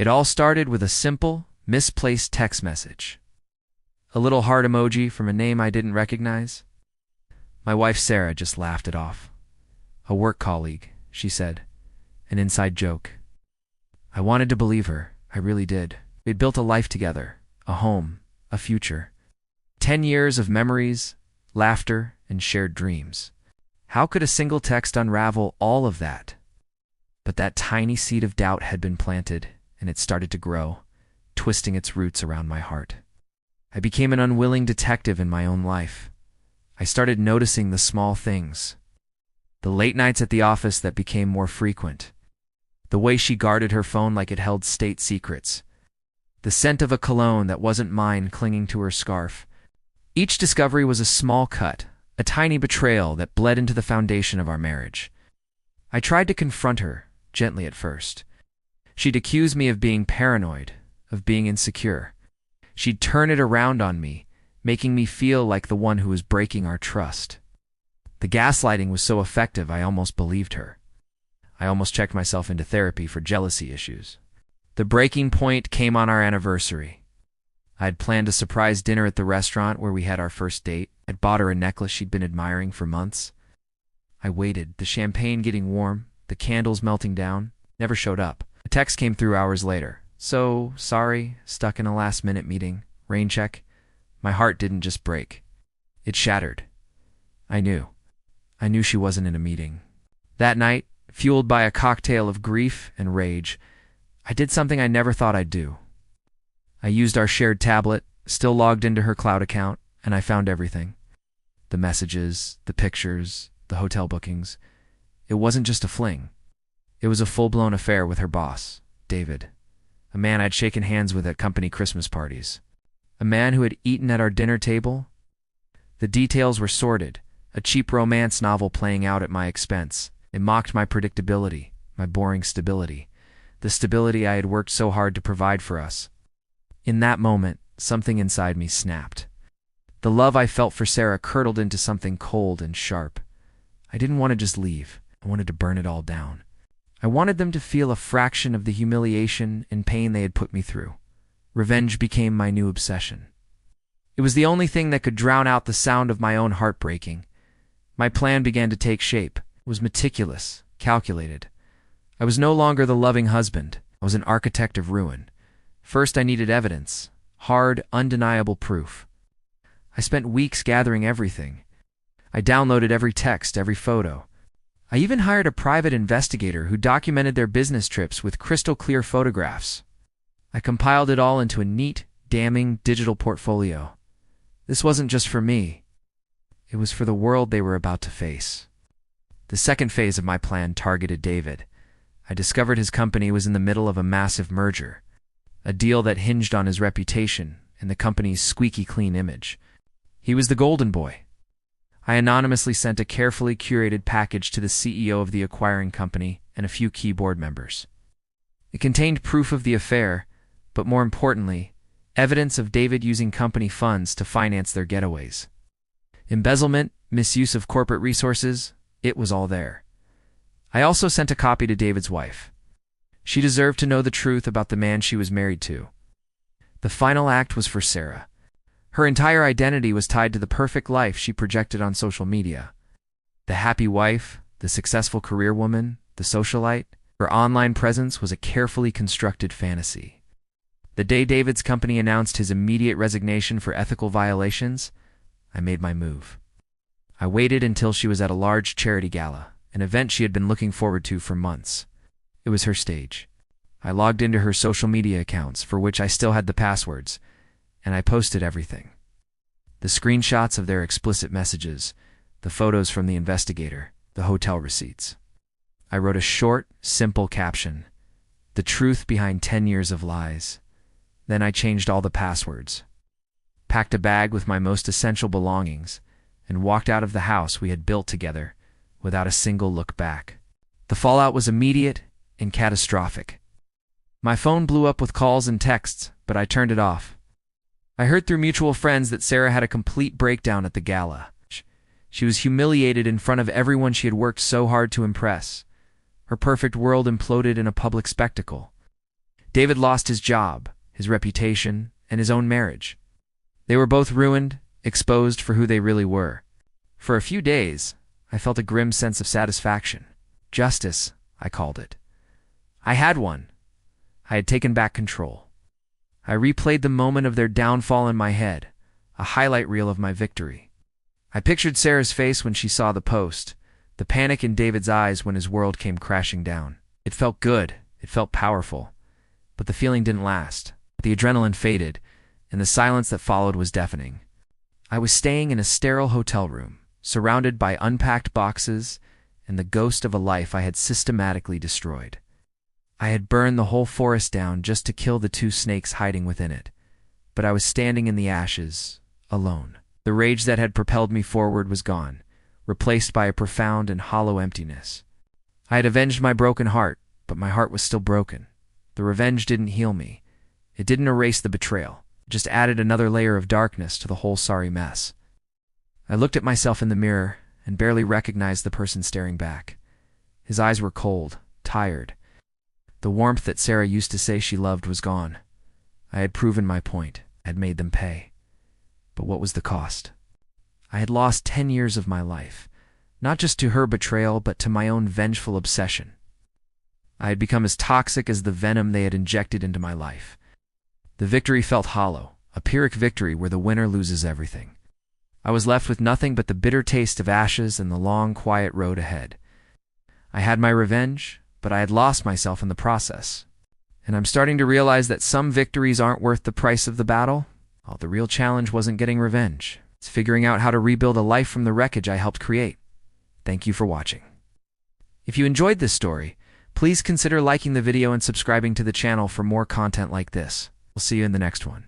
It all started with a simple, misplaced text message. A little heart emoji from a name I didn't recognize. My wife Sarah just laughed it off. A work colleague, she said. An inside joke. I wanted to believe her. I really did. We'd built a life together, a home, a future. 10 years of memories, laughter, and shared dreams. How could a single text unravel all of that? But that tiny seed of doubt had been planted, and it started to grow, twisting its roots around my heart. I became an unwilling detective in my own life. I started noticing the small things. The late nights at the office that became more frequent. The way she guarded her phone like it held state secrets. The scent of a cologne that wasn't mine clinging to her scarf. Each discovery was a small cut, a tiny betrayal that bled into the foundation of our marriage. I tried to confront her, gently at first. She'd accuse me of being paranoid, of being insecure. She'd turn it around on me, making me feel like the one who was breaking our trust. The gaslighting was so effective I almost believed her. I almost checked myself into therapy for jealousy issues. The breaking point came on our anniversary. I had planned a surprise dinner at the restaurant where we had our first date. I'd bought her a necklace she'd been admiring for months. I waited, the champagne getting warm, the candles melting down, never showed up. A text came through hours later. So, sorry, stuck in a last-minute meeting. Rain check. My heart didn't just break. It shattered. I knew she wasn't in a meeting. That night, fueled by a cocktail of grief and rage, I did something I never thought I'd do. I used our shared tablet, still logged into her cloud account, and I found everything. The messages, the pictures, the hotel bookings. It wasn't just a fling. It was a full-blown affair with her boss, David, a man I'd shaken hands with at company Christmas parties, a man who had eaten at our dinner table. The details were sordid, a cheap romance novel playing out at my expense. It mocked my predictability, my boring stability, the stability I had worked so hard to provide for us. In that moment, something inside me snapped. The love I felt for Sarah curdled into something cold and sharp. I didn't want to just leave. I wanted to burn it all down. I wanted them to feel a fraction of the humiliation and pain they had put me through. Revenge became my new obsession. It was the only thing that could drown out the sound of my own heart breaking. My plan began to take shape. It was meticulous, calculated. I was no longer the loving husband. I was an architect of ruin. First, I needed evidence. Hard, undeniable proof. I spent weeks gathering everything. I downloaded every text, every photo. I even hired a private investigator who documented their business trips with crystal-clear photographs. I compiled it all into a neat, damning digital portfolio. This wasn't just for me. It was for the world they were about to face. The second phase of my plan targeted David. I discovered his company was in the middle of a massive merger, a deal that hinged on his reputation and the company's squeaky clean image. He was the golden boy. I anonymously sent a carefully curated package to the CEO of the acquiring company and a few key board members. It contained proof of the affair, but more importantly, evidence of David using company funds to finance their getaways. Embezzlement, misuse of corporate resources, it was all there. I also sent a copy to David's wife. She deserved to know the truth about the man she was married to. The final act was for Sarah. Her entire identity was tied to the perfect life she projected on social media. The happy wife, the successful career woman, the socialite, her online presence was a carefully constructed fantasy. The day David's company announced his immediate resignation for ethical violations, I made my move. I waited until she was at a large charity gala, an event she had been looking forward to for months. It was her stage. I logged into her social media accounts, for which I still had the passwords, and I posted everything. The screenshots of their explicit messages, the photos from the investigator, the hotel receipts. I wrote a short, simple caption, "The truth behind 10 years of lies." Then I changed all the passwords, packed a bag with my most essential belongings, and walked out of the house we had built together without a single look back. The fallout was immediate and catastrophic. My phone blew up with calls and texts, but I turned it off. I heard through mutual friends that Sarah had a complete breakdown at the gala. She was humiliated in front of everyone she had worked so hard to impress. Her perfect world imploded in a public spectacle. David lost his job, his reputation, and his own marriage. They were both ruined, exposed for who they really were. For a few days, I felt a grim sense of satisfaction. Justice, I called it. I had won. I had taken back control. I replayed the moment of their downfall in my head, a highlight reel of my victory. I pictured Sarah's face when she saw the post, the panic in David's eyes when his world came crashing down. It felt good, it felt powerful, but the feeling didn't last. The adrenaline faded, and the silence that followed was deafening. I was staying in a sterile hotel room, surrounded by unpacked boxes and the ghost of a life I had systematically destroyed. I had burned the whole forest down just to kill the 2 snakes hiding within it, but I was standing in the ashes, alone. The rage that had propelled me forward was gone, replaced by a profound and hollow emptiness. I had avenged my broken heart, but my heart was still broken. The revenge didn't heal me. It didn't erase the betrayal. It just added another layer of darkness to the whole sorry mess. I looked at myself in the mirror and barely recognized the person staring back. His eyes were cold, tired. The warmth that Sarah used to say she loved was gone. I had proven my point, had made them pay. But what was the cost? I had lost 10 years of my life, not just to her betrayal, but to my own vengeful obsession. I had become as toxic as the venom they had injected into my life. The victory felt hollow, a Pyrrhic victory where the winner loses everything. I was left with nothing but the bitter taste of ashes and the long, quiet road ahead. I had my revenge, but I had lost myself in the process. And I'm starting to realize that some victories aren't worth the price of the battle. Oh, the real challenge wasn't getting revenge. It's figuring out how to rebuild a life from the wreckage I helped create. Thank you for watching. If you enjoyed this story, please consider liking the video and subscribing to the channel for more content like this. We'll see you in the next one.